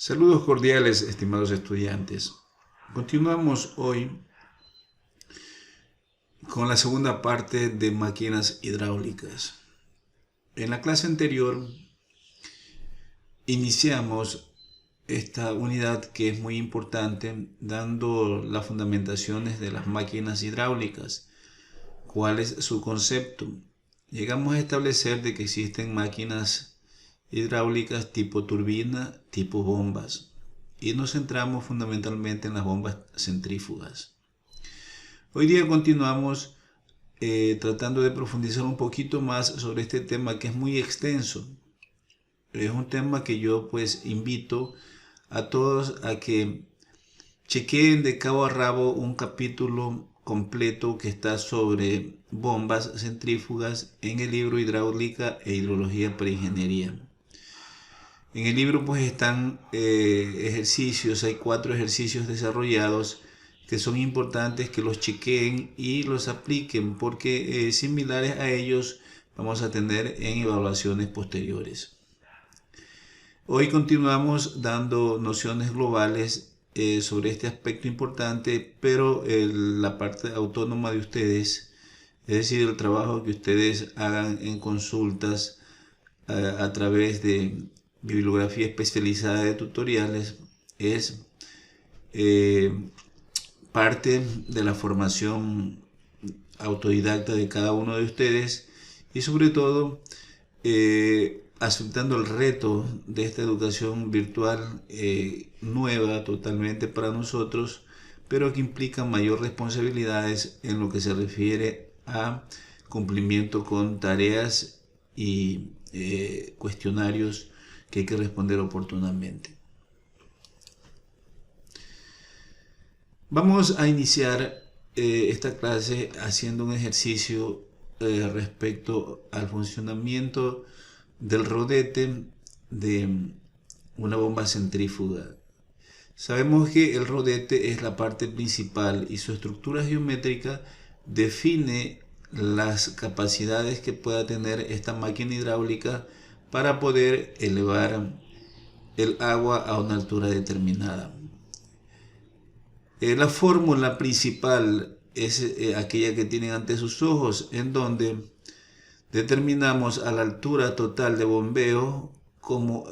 Saludos cordiales, estimados estudiantes. Continuamos hoy con la segunda parte de máquinas hidráulicas. En la clase anterior iniciamos esta unidad que es muy importante, dando las fundamentaciones de las máquinas hidráulicas. ¿Cuál es su concepto? Llegamos a establecer de que existen máquinas hidráulicas tipo turbina, tipo bombas, y nos centramos fundamentalmente en las bombas centrífugas. Hoy día continuamos tratando de profundizar un poquito más sobre este tema que es muy extenso. Es un tema que yo pues invito a todos a que chequeen de cabo a rabo un capítulo completo que está sobre bombas centrífugas en el libro Hidráulica e Hidrología para Ingeniería. En el libro pues están ejercicios, hay 4 ejercicios desarrollados que son importantes que los chequeen y los apliquen porque similares a ellos vamos a tener en evaluaciones posteriores. Hoy continuamos dando nociones globales sobre este aspecto importante, pero la parte autónoma de ustedes, es decir, el trabajo que ustedes hagan en consultas a través de bibliografía especializada de tutoriales, es parte de la formación autodidacta de cada uno de ustedes y sobre todo aceptando el reto de esta educación virtual nueva totalmente para nosotros, pero que implica mayor responsabilidades en lo que se refiere a cumplimiento con tareas y cuestionarios que hay que responder oportunamente. Vamos a iniciar esta clase haciendo un ejercicio respecto al funcionamiento del rodete de una bomba centrífuga. Sabemos que el rodete es la parte principal y su estructura geométrica define las capacidades que pueda tener esta máquina hidráulica para poder elevar el agua a una altura determinada. La fórmula principal es aquella que tienen ante sus ojos, en donde determinamos a la altura total de bombeo como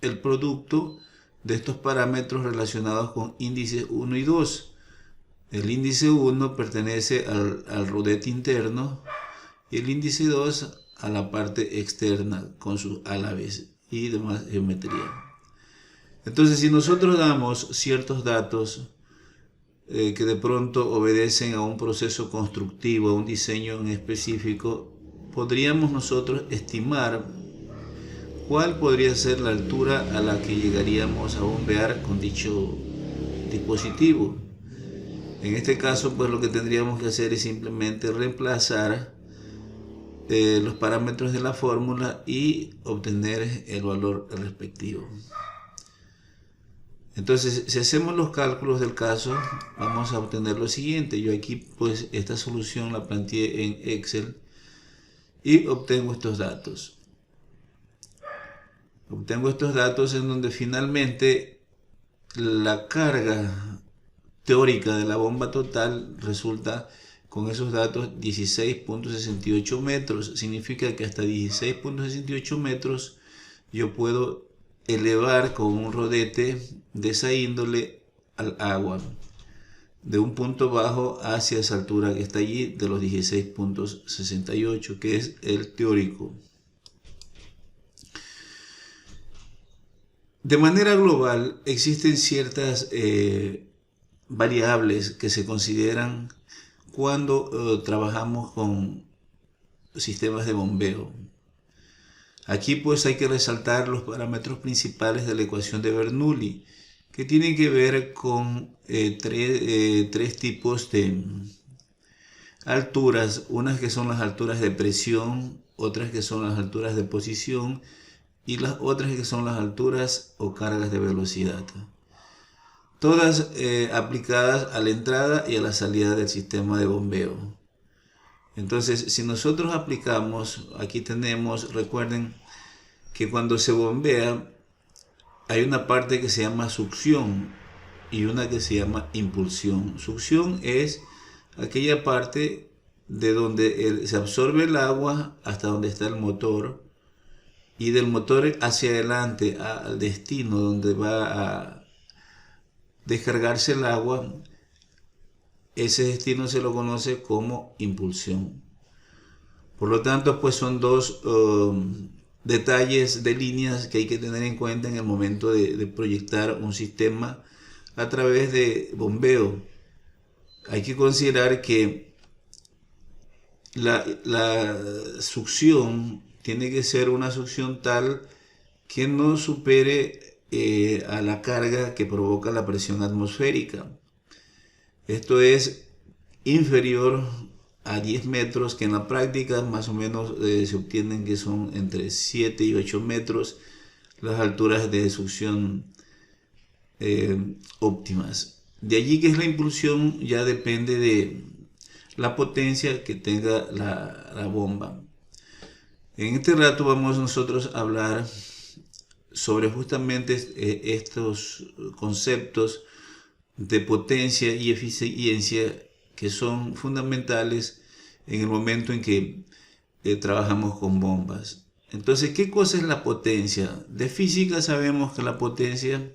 el producto de estos parámetros relacionados con índices 1 y 2. El índice 1 pertenece al rodete interno y el índice 2 a la parte externa con sus álabes y demás geometría. Entonces, si nosotros damos ciertos datos que de pronto obedecen a un proceso constructivo, a un diseño en específico, podríamos nosotros estimar cuál podría ser la altura a la que llegaríamos a bombear con dicho dispositivo. En este caso, pues lo que tendríamos que hacer es simplemente reemplazar los parámetros de la fórmula y obtener el valor respectivo. Entonces, si hacemos los cálculos del caso, vamos a obtener lo siguiente. Yo aquí, pues, esta solución la planteé en Excel y obtengo estos datos. Obtengo estos datos en donde finalmente la carga teórica de la bomba total resulta con esos datos 16.68 metros. Significa que hasta 16.68 metros yo puedo elevar con un rodete de esa índole al agua de un punto bajo hacia esa altura que está allí de los 16.68, que es el teórico. De manera global existen ciertas variables que se consideran cuando trabajamos con sistemas de bombeo. Aquí pues hay que resaltar los parámetros principales de la ecuación de Bernoulli, que tienen que ver con tres tipos de alturas, unas que son las alturas de presión, otras que son las alturas de posición y las otras que son las alturas o cargas de velocidad. Todas aplicadas a la entrada y a la salida del sistema de bombeo. Entonces, si nosotros aplicamos, aquí tenemos, recuerden que cuando se bombea hay una parte que se llama succión y una que se llama impulsión. Succión es aquella parte de donde se absorbe el agua hasta donde está el motor, y del motor hacia adelante al destino donde va a descargarse el agua. Ese destino se lo conoce como impulsión. Por lo tanto, pues son dos detalles de líneas que hay que tener en cuenta en el momento de proyectar un sistema a través de bombeo. Hay que considerar que la succión tiene que ser una succión tal que no supere a la carga que provoca la presión atmosférica. Esto es inferior a 10 metros, que en la práctica más o menos se obtienen que son entre 7 y 8 metros las alturas de succión óptimas. De allí que es la impulsión ya depende de la potencia que tenga la bomba. En este rato vamos nosotros a hablar sobre justamente estos conceptos de potencia y eficiencia que son fundamentales en el momento en que trabajamos con bombas. Entonces, ¿qué cosa es la potencia? De física sabemos que la potencia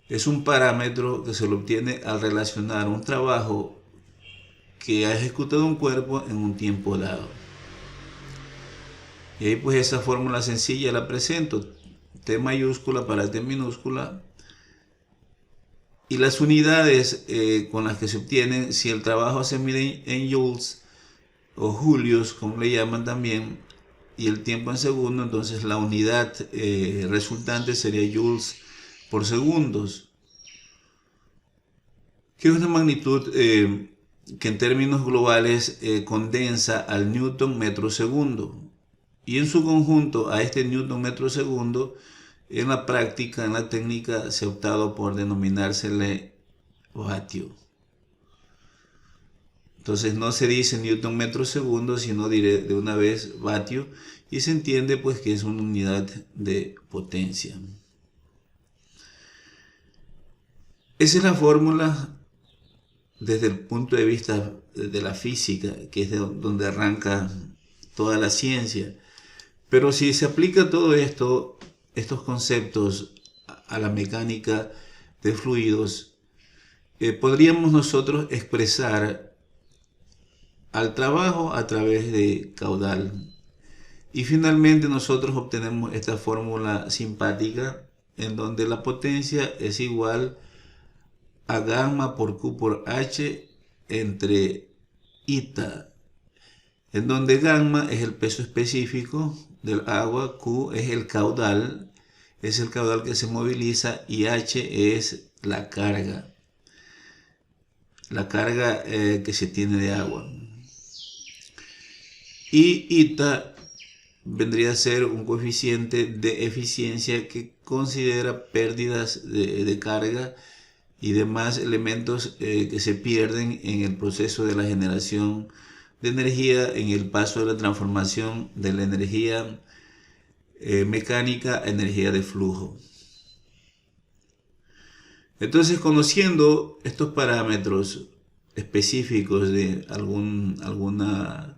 es un parámetro que se lo obtiene al relacionar un trabajo que ha ejecutado un cuerpo en un tiempo dado. Y ahí pues esa fórmula sencilla la presento. T mayúscula para T minúscula. Y las unidades con las que se obtienen, si el trabajo se mide en joules o julios, como le llaman también, y el tiempo en segundo, entonces la unidad resultante sería joules por segundos, que es una magnitud que en términos globales condensa al newton metro segundo. Y en su conjunto a este newton metro segundo, en la práctica, en la técnica, se ha optado por denominársele vatio. Entonces no se dice newton metro segundo, sino diré de una vez vatio, y se entiende pues que es una unidad de potencia. Esa es la fórmula desde el punto de vista de la física, que es de donde arranca toda la ciencia. Pero si se aplica todo esto, estos conceptos a la mecánica de fluidos, podríamos nosotros expresar al trabajo a través de caudal. Y finalmente nosotros obtenemos esta fórmula simpática en donde la potencia es igual a gamma por Q por H entre eta, en donde gamma es el peso específico del agua, Q es el caudal que se moviliza, y H es la carga que se tiene de agua. Y eta vendría a ser un coeficiente de eficiencia que considera pérdidas de carga y demás elementos que se pierden en el proceso de la generación de energía, en el paso de la transformación de la energía mecánica a energía de flujo. Entonces, conociendo estos parámetros específicos de alguna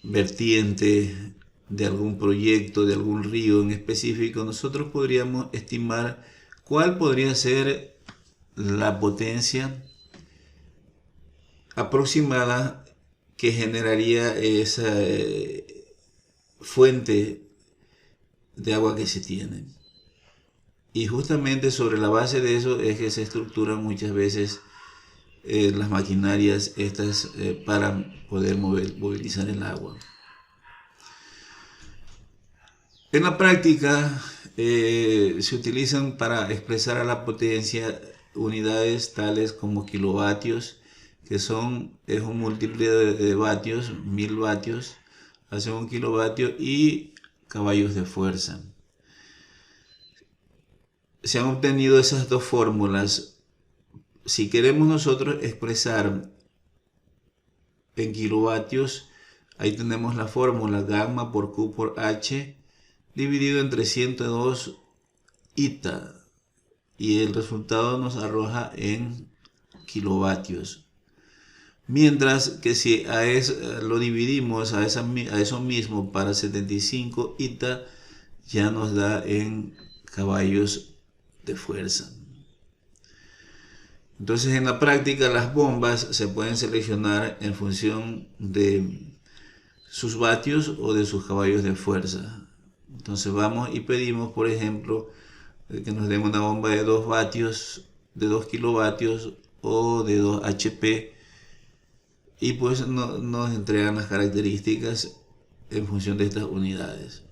vertiente, de algún proyecto, de algún río en específico, nosotros podríamos estimar cuál podría ser la potencia aproximada que generaría esa fuente de agua que se tiene. Y justamente sobre la base de eso es que se estructuran muchas veces las maquinarias estas para poder movilizar el agua. En la práctica se utilizan para expresar a la potencia unidades tales como kilovatios, que es un múltiplo de vatios, 1000 vatios hace un kilovatio, y caballos de fuerza. Se han obtenido esas dos fórmulas. Si queremos nosotros expresar en kilovatios, ahí tenemos la fórmula gamma por Q por H dividido entre 102 ITA y el resultado nos arroja en kilovatios. Mientras que si lo dividimos a eso mismo para 75 ITA, ya nos da en caballos de fuerza. Entonces en la práctica las bombas se pueden seleccionar en función de sus vatios o de sus caballos de fuerza. Entonces vamos y pedimos, por ejemplo, que nos den una bomba de 2 vatios, de 2 kilovatios o de 2 HP, y pues nos entregan las características en función de estas unidades.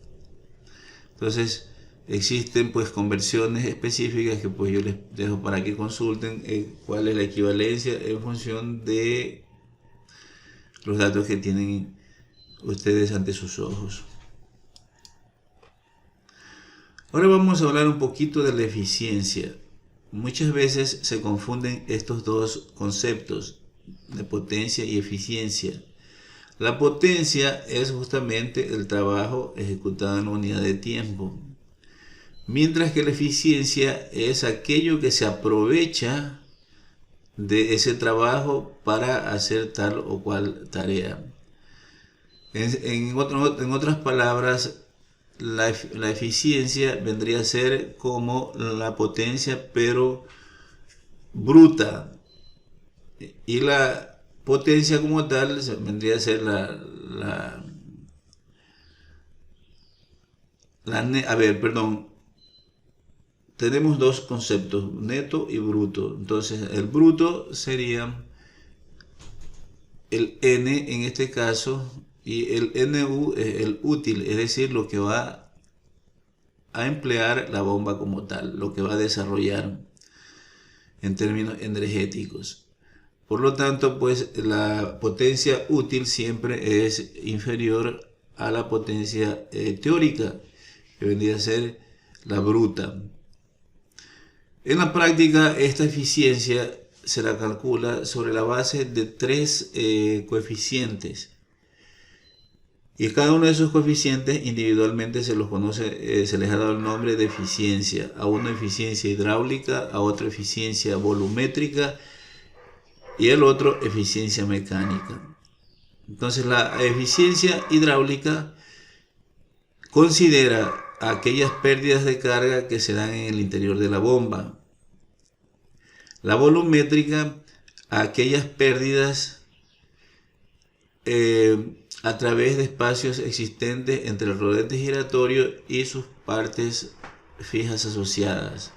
Entonces existen pues conversiones específicas que pues yo les dejo para que consulten cuál es la equivalencia en función de los datos que tienen ustedes ante sus ojos. Ahora vamos a hablar un poquito de la eficiencia. Muchas veces se confunden estos dos conceptos de potencia y eficiencia. La potencia es justamente el trabajo ejecutado en unidad de tiempo, mientras que la eficiencia es aquello que se aprovecha de ese trabajo para hacer tal o cual tarea. En otras palabras, la eficiencia vendría a ser como la potencia, pero bruta, y la potencia como tal vendría a ser tenemos dos conceptos, neto y bruto. Entonces el bruto sería el N en este caso, y el NU es el útil, es decir, lo que va a emplear la bomba como tal, lo que va a desarrollar en términos energéticos. Por lo tanto, pues la potencia útil siempre es inferior a la potencia teórica, que vendría a ser la bruta. En la práctica, esta eficiencia se la calcula sobre la base de 3 coeficientes. Y cada uno de esos coeficientes individualmente se los conoce, se les ha dado el nombre de eficiencia. A uno eficiencia hidráulica, a otro eficiencia volumétrica y el otro eficiencia mecánica. Entonces la eficiencia hidráulica considera aquellas pérdidas de carga que se dan en el interior de la bomba. La volumétrica, aquellas pérdidas a través de espacios existentes entre el rodete giratorio y sus partes fijas asociadas.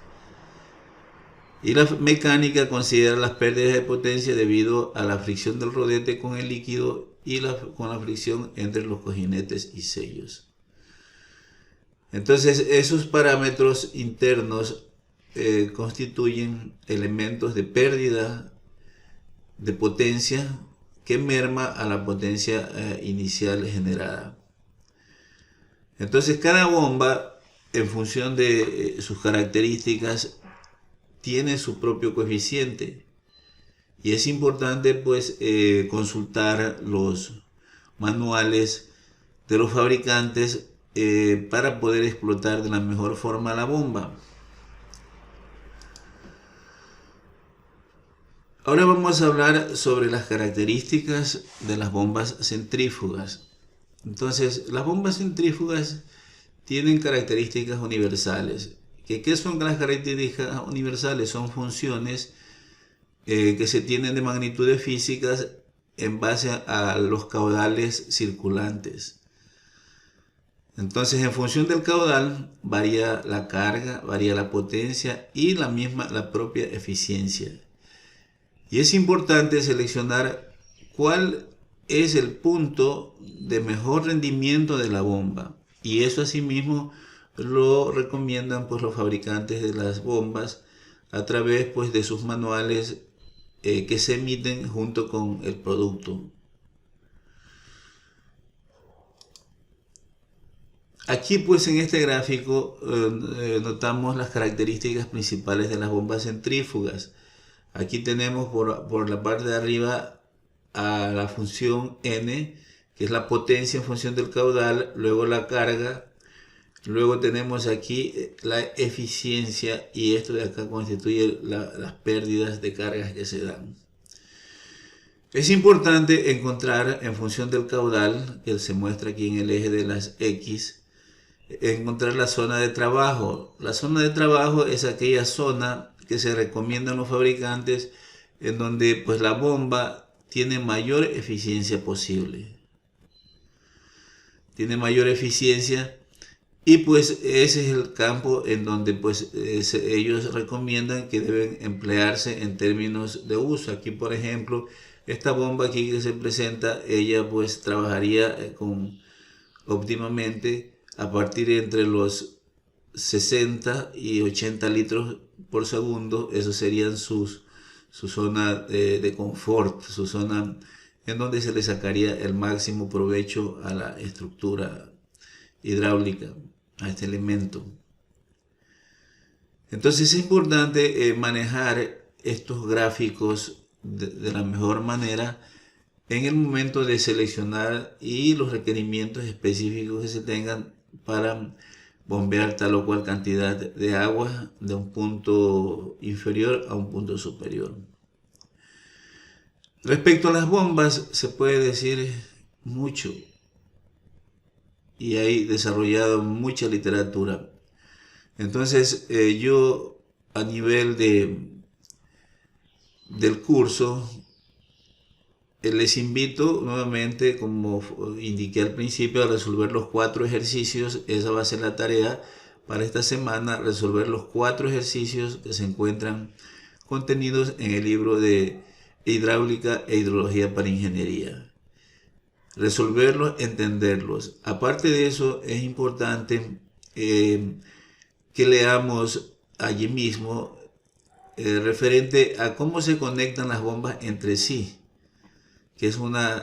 Y la mecánica considera las pérdidas de potencia debido a la fricción del rodete con el líquido y con la fricción entre los cojinetes y sellos. Entonces esos parámetros internos constituyen elementos de pérdida de potencia que merma a la potencia inicial generada. Entonces cada bomba, en función de sus características, tiene su propio coeficiente, y es importante pues consultar los manuales de los fabricantes para poder explotar de la mejor forma la bomba. Ahora vamos a hablar sobre las características de las bombas centrífugas. Entonces, las bombas centrífugas tienen características universales. ¿Qué son las características universales? Son funciones que se tienen de magnitudes físicas en base a los caudales circulantes. Entonces, en función del caudal varía la carga, varía la potencia y la propia eficiencia. Y es importante seleccionar cuál es el punto de mejor rendimiento de la bomba. Y eso asimismo lo recomiendan pues los fabricantes de las bombas a través pues de sus manuales que se emiten junto con el producto. Aquí pues en este gráfico notamos las características principales de las bombas centrífugas. Aquí tenemos por la parte de arriba a la función N, que es la potencia en función del caudal, luego la carga, Luego tenemos aquí la eficiencia, y esto de acá constituye las pérdidas de cargas que se dan. Es importante encontrar, en función del caudal que se muestra aquí en el eje de las X, encontrar la zona de trabajo. La zona de trabajo es aquella zona que se recomiendan los fabricantes en donde pues la bomba tiene mayor eficiencia posible. Tiene mayor eficiencia, y pues ese es el campo en donde pues ellos recomiendan que deben emplearse en términos de uso. Aquí, por ejemplo, esta bomba aquí que se presenta, ella pues trabajaría óptimamente a partir de entre los 60 y 80 litros por segundo. Eso serían su zona de confort, su zona en donde se le sacaría el máximo provecho a la estructura hidráulica, a este elemento. Entonces es importante manejar estos gráficos de la mejor manera en el momento de seleccionar y los requerimientos específicos que se tengan para bombear tal o cual cantidad de agua de un punto inferior a un punto superior. Respecto a las bombas, se puede decir mucho, y hay desarrollado mucha literatura. Entonces yo, a nivel del curso, les invito nuevamente, como indiqué al principio, a resolver los 4 ejercicios. Esa va a ser la tarea para esta semana: resolver los 4 ejercicios que se encuentran contenidos en el libro de Hidráulica e Hidrología para Ingeniería. Resolverlos, entenderlos. Aparte de eso, es importante que leamos allí mismo referente a cómo se conectan las bombas entre sí,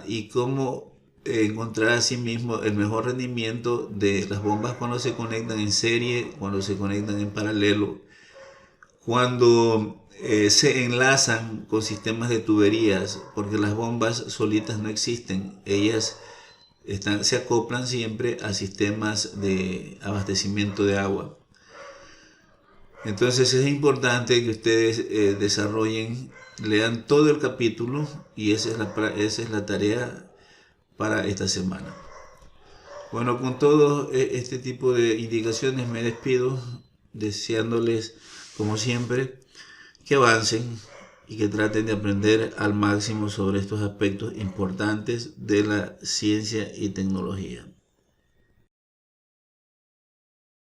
y cómo encontrar a sí mismo el mejor rendimiento de las bombas cuando se conectan en serie, cuando se conectan en paralelo, cuando se enlazan con sistemas de tuberías, porque las bombas solitas no existen. Ellas se acoplan siempre a sistemas de abastecimiento de agua. Entonces es importante que ustedes desarrollen, lean todo el capítulo, y esa es la tarea para esta semana. Bueno, con todo este tipo de indicaciones me despido, deseándoles, como siempre, que avancen y que traten de aprender al máximo sobre estos aspectos importantes de la ciencia y tecnología.